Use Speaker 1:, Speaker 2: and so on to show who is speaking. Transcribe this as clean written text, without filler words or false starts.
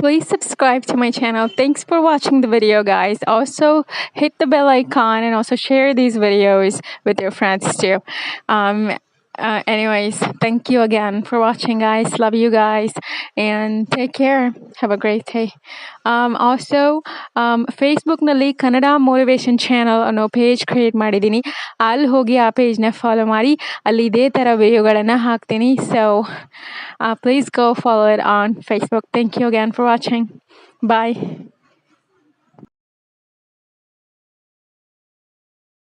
Speaker 1: Please subscribe to my channel. Thanks for watching the video, guys. Also, hit the bell icon and also share these videos with your friends too. Anyways, thank you again for watching, guys. Love you guys and take care. Have a great day. Also, ಫೇಸ್ಬುಕ್ನಲ್ಲಿ Kannada motivation channel ಅನ್ನೋ page create ಮಾಡಿದ್ದೀನಿ. ಅಲ್ಲಿ ಹೋಗಿ ಆ ಪೇಜ್ನ follow ಮಾಡಿ. ಅಲ್ಲಿ ಇದೇ ಥರ ವಿಡಿಯೋಗಳನ್ನು ಹಾಕ್ತೀನಿ. So please go follow it on Facebook. Thank you again for watching. Bye.